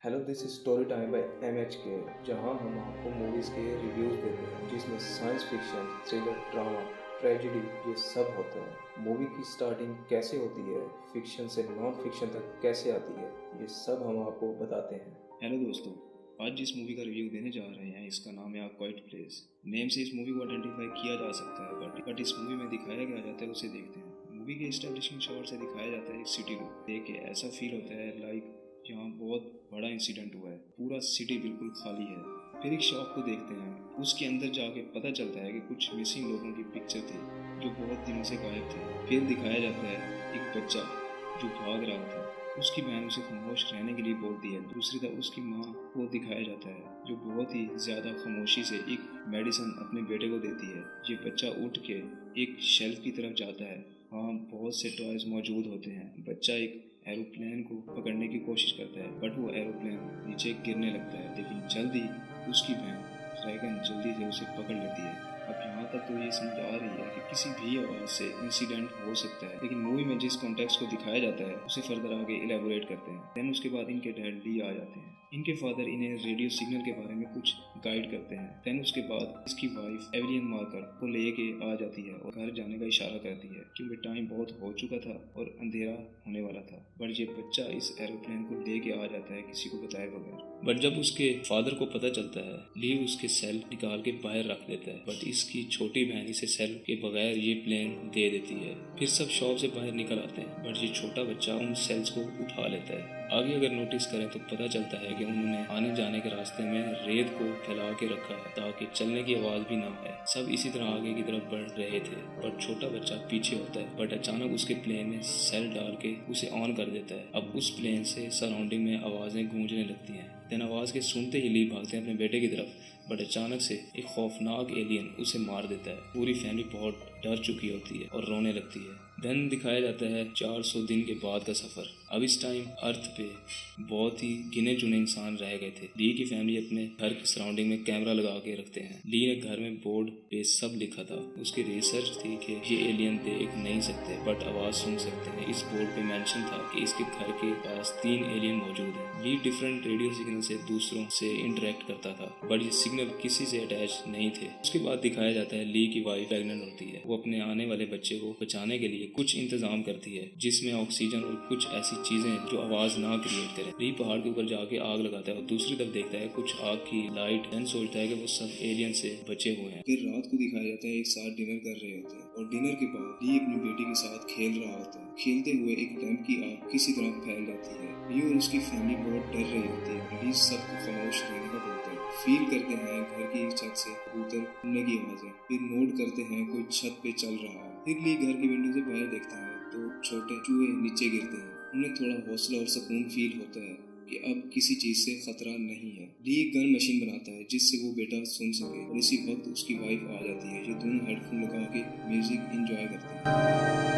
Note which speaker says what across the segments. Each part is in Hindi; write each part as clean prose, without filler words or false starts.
Speaker 1: Hello, this is story time by MHK, जहां हम आपको मूवीज़ के रिव्यूज़ देते हैं जिसमें science fiction, thriller, drama, tragedy ये सब होते हैं। मूवी की स्टार्टिंग कैसे होती है, फिक्शन से नॉन फिक्शन तक कैसे आती है, ये सब हम आपको बताते हैं।
Speaker 2: हेलो दोस्तों, आज जिस मूवी का रिव्यू देने जा रहे हैं इसका नाम है अ क्वाइट प्लेस। नेम से इस मूवी को आइडेंटिफाई किया जा सकता है, बट इस मूवी में दिखाया गया जाता है उसे देखते हैं। मूवी के एस्टेब्लिशिंग शॉट से दिखाया जाता है एक सिटी को। देख के ऐसा फील होता है लाइक यहाँ बहुत बड़ा इंसिडेंट हुआ है, पूरा सिटी बिल्कुल खाली है। फिर एक शॉप को देखते हैं, उसके अंदर जाके पता चलता है कि कुछ मिसिंग लोगों की पिक्चर थी जो बहुत दिनों से गायब थे। फिर दिखाया जाता है एक बच्चा जो भाग रहा था, उसकी बहन उसे खामोश रहने के लिए बोलती है। दूसरी तरफ उसकी माँ को दिखाया जाता है जो बहुत ही ज़्यादा खामोशी से एक मेडिसिन अपने बेटे को देती है। ये बच्चा उठ के एक शेल्फ की तरफ जाता है, वहाँ बहुत से टॉयज मौजूद होते हैं। बच्चा एक एरोप्लेन को पकड़ने की कोशिश करता है, बट वो एरोप्लेन नीचे गिरने लगता है, लेकिन जल्दी उसकी बहन ड्रैगन जल्दी से उसे पकड़ लेती है। अब यहाँ तक तो ये समझ आ रही है कि किसी भी आवाज़ से इंसिडेंट हो सकता है, लेकिन मूवी में जिस कॉन्टेक्स्ट को दिखाया जाता है उसे फर्दर आगे इलेबोरेट करते हैं। देन उसके बाद इनके डैड ली आ जाते हैं। इनके फादर इन्हें रेडियो सिग्नल के बारे में कुछ गाइड करते हैं। देन उसके बाद इसकी वाइफ एविलियन मार्कर को लेके आ जाती है और घर जाने का इशारा करती है, क्योंकि टाइम बहुत हो चुका था और अंधेरा होने वाला था। बट ये बच्चा इस एरोप्लेन को लेके आ जाता है किसी को बताए बगैर। बट जब उसके फादर को पता चलता है, ली उसके सेल निकाल के बाहर रख देता है, बट इसकी छोटी बहन इसे सेल के बगैर ये प्लेन दे देती है। फिर सब शॉप से बाहर निकल आते हैं, बट ये छोटा बच्चा उन सेल्स को उठा लेता है। आगे अगर नोटिस करें तो पता चलता है कि उन्होंने आने जाने के रास्ते में रेत को फैला के रखा है ताकि चलने की आवाज भी ना आए। सब इसी तरह आगे की तरफ बढ़ रहे थे, बट छोटा बच्चा पीछे होता है। बट अचानक उसके प्लेन में सेल डाल के उसे ऑन कर देता है। अब उस प्लेन से सराउंडिंग में आवाजें गूंजने लगती हैं। देन आवाज के सुनते ही ली भागते हैं अपने बेटे की तरफ, बट अचानक से एक खौफनाक एलियन उसे मार देता है। पूरी फैमिली बहुत डर चुकी होती है और रोने लगती है। देन दिखाया जाता है 400 दिन के बाद का सफर। अब इस टाइम अर्थ पे बहुत ही गिने चुने इंसान रह गए थे। ली की फैमिली अपने घर की सराउंडिंग में कैमरा लगा के रखते हैं। ली ने घर में बोर्ड पे सब लिखा था। उसकी रिसर्च थी कि ये एलियन देख नहीं सकते बट आवाज सुन सकते हैं। इस बोर्ड पे मेंशन था कि इसके घर के पास 3 एलियन मौजूद हैं। ली डिफरेंट रेडियो सिग्नल से दूसरों से इंटरेक्ट करता था, बट ये सिग्नल किसी से अटैच नहीं थे। उसके बाद दिखाया जाता है ली की वाइफ प्रेग्नेंट होती है। वो अपने आने वाले बच्चे को बचाने के लिए कुछ इंतजाम करती है, जिसमें ऑक्सीजन और कुछ ऐसी चीजें जो आवाज ना क्रिएट करें। ली पहाड़ के ऊपर जाके आग लगाता है और दूसरी तरफ देखता है कुछ आग की लाइट। देन सोचता है कि वो सब एलियन से बचे हुए हैं। फिर रात को दिखाया जाता है एक साथ डिनर कर रहे होते हैं और डिनर के बाद ली अपनी बेटी के साथ खेल रहा होता है। खेलते हुए एक लैंप की आग किसी तरह फैल जाती है। ली और उसकी फैमिली बहुत डर रही होती है। ली सबको खामोश रहने का बोलता है। फील करते हैं घर की छत से कबूतर उड़ने की आवाजें। फिर नोट करते हैं कोई छत पे चल रहा है। फिर ली घर की विंडो से बाहर देखता है तो छोटे चूहे नीचे गिरते हैं। उन्हें थोड़ा हौसला और सुकून फील होता है कि अब किसी चीज से खतरा नहीं है। ली एक गन मशीन बनाता है जिससे वो बेटा सुन सके, और इसी वक्त उसकी वाइफ आ जाती है। ये दोनों हेडफोन लगा के म्यूजिक एंजॉय करते हैं।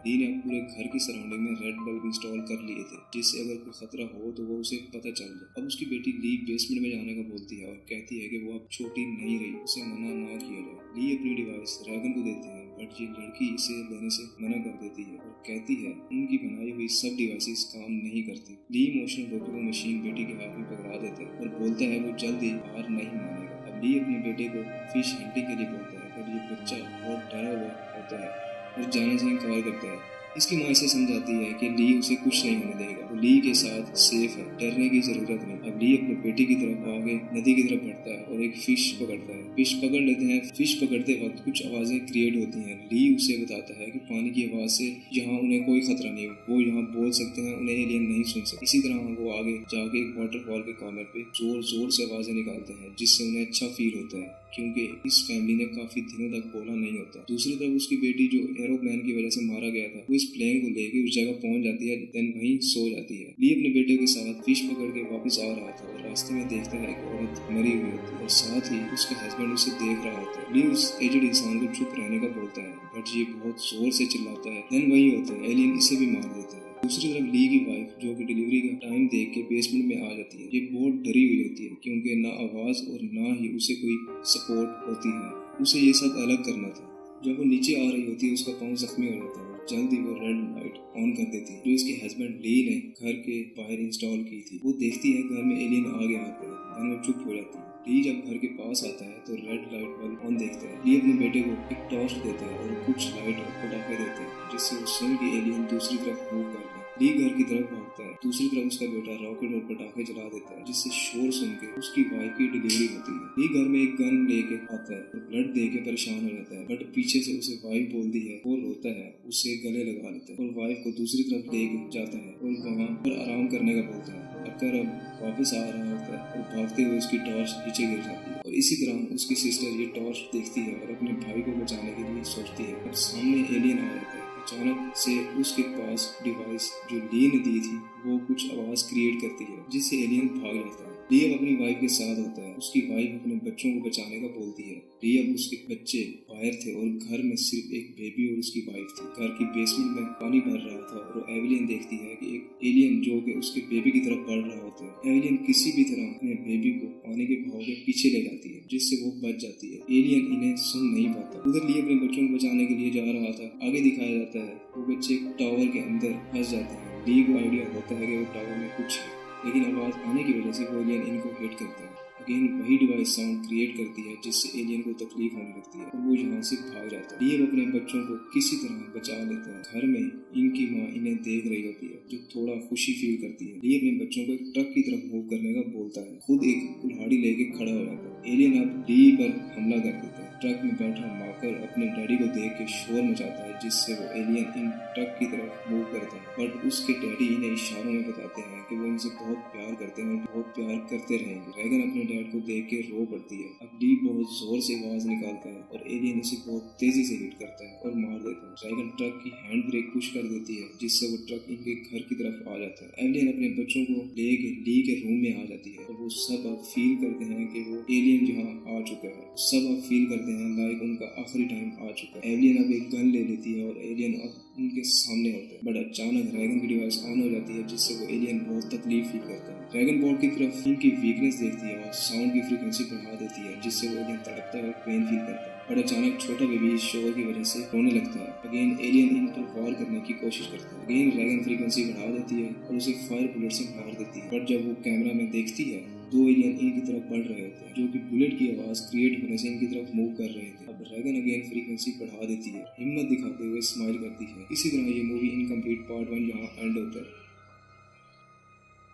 Speaker 2: ली ने पूरे घर की सराउंडिंग में रेड बल्ब इंस्टॉल कर लिए थे, जिससे अगर कोई खतरा हो तो वो उसे पता चल जाए। अब उसकी बेटी ली बेसमेंट में जाने का बोलती है और कहती है कि वो अब छोटी नहीं रही, उसे मना ना किया जाए। ली अपनी डिवाइस ड्रैगन को देते हैं, बट ये लड़की इसे लेने से मना कर देती है और कहती है उनकी बनाई हुई सब डिवाइसेस काम नहीं करती। ली इमोशनल होकर वो मशीन बेटी के हाथ में पकड़ा देता है और बोलता है वो जल्दी हार नहीं मानेगा। अब ली अपने बेटे को फिश हंटिंग के लिए बोलता है, बट ये बच्चा बहुत डरा हुआ होता है और जाने से इनकार करता है। इसकी माँ इसे समझाती है कि ली उसे कुछ नहीं होने देगा, वो ली के साथ सेफ है, डरने की जरूरत नहीं। अब ली अपने बेटे की तरफ आगे नदी की तरफ बढ़ता है और एक फिश पकड़ता है। फिश पकड़ लेते हैं। फिश पकड़ते वक्त कुछ आवाजें क्रिएट होती हैं। ली उसे बताता है कि पानी की आवाज से यहाँ उन्हें कोई खतरा नहीं, वो यहाँ बोल सकते हैं, उन्हें एलियन नहीं सुन सकते। इसी तरह वो आगे जाके एक वाटरफॉल के कॉर्नर पे जोर जोर से आवाजें निकालते हैं, जिससे उन्हें अच्छा फील होता है, क्योंकि इस फैमिली ने काफी दिनों तक बोला नहीं होता। दूसरी तरफ उसकी बेटी जो एरोप्लेन की वजह से मारा गया था, वो इस प्लेन को लेके उस जगह पहुंच जाती है, देन वहीं सो जाती है। ली अपने बेटे के साथ फिश पकड़ के वापस आ रहा था और रास्ते में देखता है कि औरत मरी हुई होती है और साथ ही उसका हस्बैंड उसे देख रहा होता है। ली उस एजेड इंसान को चुप रहने का बोलता है, बट ये बहुत जोर से चिल्लाता है। देन वही होता है, एलियन इसे भी मार देता है। दूसरी तरफ ली की वाइफ जो कि डिलीवरी का टाइम देख के बेसमेंट में आ जाती है। ये बहुत डरी हुई होती है क्योंकि ना आवाज और ना ही उसे कोई सपोर्ट होती है। उसे ये सब अलग करना था। जब वो नीचे आ रही होती है उसका पाँव जख्मी हो जाता है। जल्दी वो रेड लाइट ऑन कर देती है जो इसके हस्बैंड ली ने घर के बाहर इंस्टॉल की थी। वो देखती है घर में एलियन आ गया होता है। वो चुप हो जाती है। ली जब घर के पास आता है तो रेड लाइट बल्ब ऑन देखता है। ली अपने बेटे को एक टॉर्च देता है और कुछ लाइट और पटाखे देते हैं जिससे वो स्वयं की एलियन दूसरी तरफ मूव कर ले। ली घर की तरफ भागता है। दूसरी तरफ उसका बेटा रॉकेट और पटाखे जला देता है जिससे शोर सुन के उसकी वाइफ की डिलीवरी होती है। ली घर में एक गन लेके आता है और ब्लड दे के परेशान हो जाता है, बट पीछे से उसे वाइफ बोलती है। वो रोता है, उसे गले लगा लेता है और वाइफ को दूसरी तरफ लेके जाता है और वहाँ पर आराम करने का बोलता है। अक्कर अब वापस आ रहा होता है और भागते हुए उसकी टॉर्च नीचे गिर जाती है और इसी तरह उसकी सिस्टर ये टॉर्च देखती है और अपने भाई को बचाने के लिए सोचती है। अब सामने एलियन आ जाता है। अचानक से उसके पास डिवाइस जो ली ने दी थी वो कुछ आवाज क्रिएट करती है जिससे एलियन भाग जाता है। ली अब अपनी वाइफ के साथ होता है। उसकी वाइफ अपने बच्चों को बचाने का बोलती है। ली अब उसके बच्चे बाहर थे और घर में सिर्फ एक बेबी और उसकी वाइफ थी। घर की बेसमेंट में पानी भर रहा था और एविलियन देखती है कि एक एलियन जो कि उसके बेबी की तरफ बढ़ रहा होता है। एविलियन किसी भी तरह अपने बेबी को पानी के बहाव के पीछे ले जाती है जिससे वो बच जाती है। एलियन इन्हें सुन नहीं पाता। उधर ली अपने बच्चों को बचाने के लिए जा रहा था। आगे दिखाया जाता है वो बच्चे टावर के अंदर फंस जाते हैं। ली को आइडिया होता है कि वो टावर में कुछ है, लेकिन आवाज आने की वजह से वो एलियन इनको हिट करता है। अगेन वही डिवाइस साउंड क्रिएट करती है जिससे एलियन को तकलीफ होने लगती है और वो यहाँ से भाग जाता है। ली अपने बच्चों को किसी तरह बचा लेता है। घर में इनकी माँ इन्हें देख रही होती है जो थोड़ा खुशी फील करती है। ली अपने बच्चों को एक ट्रक की तरफ मूव करने का बोलता है। खुद एक कुल्हाड़ी लेके खड़ा हो जाता है। एलियन अब ली पर हमला कर देता है। ट्रक में बैठा माकर अपने डैडी को देख के शोर मचाता है जिससे वो एलियन इन ट्रक की तरफ मूव करता है, बट उसके डैडी इन्हें इशारों में बताते हैं कि वो इनसे बहुत प्यार करते हैं और बहुत प्यार करते रहेंगे। ड्रैगन अपने डैड को देख के रो पड़ती है। अब ली बहुत जोर से आवाज निकालता है और एलियन इसे बहुत तेजी से हिट करता है और मार देता है। ड्रैगन ट्रक की हैंड ब्रेक पुश कर देती है जिससे वो ट्रक इनके घर की तरफ आ जाता है। एलियन अपने बच्चों को लेके ली के रूम में आ जाती है और वो सब अब फील करते हैं कि वो एलियन जहाँ आ चुका है। सब अब फील करते हैं लाइक उनका आखिरी टाइम आ चुका है। एलियन अब एक गन ले लेती है और एलियन अब उनके सामने होता है, बट अचानक ड्रैगन की डिवाइस ऑन हो जाती है जिससे वो एलियन बहुत तकलीफ फील करता है। ड्रैगन बोर्ड की तरफ इनकी वीकनेस देखती है और साउंड की फ्रीक्वेंसी बढ़ा देती है जिससे वो एलियन तड़पता है और पेन फील करता है, बट अचानक छोटा बेबी इस शोर की वजह से रोने लगता है। अगेन एलियन इन पर वार करने की कोशिश करता है। अगेन ड्रैगन फ्रीक्वेंसी बढ़ा देती है और उसे फायर बुलेट से मार देती है, बट जब वो कैमरा में देखती है दो एलियन इनकी तरफ बढ़ रहे होते हैं जो कि बुलेट की आवाज क्रिएट होने से इनकी तरफ मूव कर रहे थे। अब ड्रैगन अगेन फ्रीक्वेंसी बढ़ा देती है, हिम्मत दिखाते हुए स्माइल करती है। इसी तरह ये मूवी इनकम्प्लीट पार्ट 1 यहाँ एंड होता है।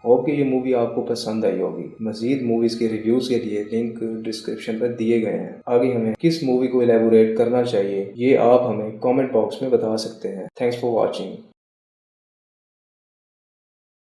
Speaker 1: होप कि ये मूवी आपको पसंद आई होगी। मजीद मूवीज के रिव्यूज के लिए लिंक डिस्क्रिप्शन पर दिए गए हैं। आगे हमें किस मूवी को एलैबोरेट करना चाहिए ये आप हमें कमेंट बॉक्स में बता सकते हैं। Thanks for watching.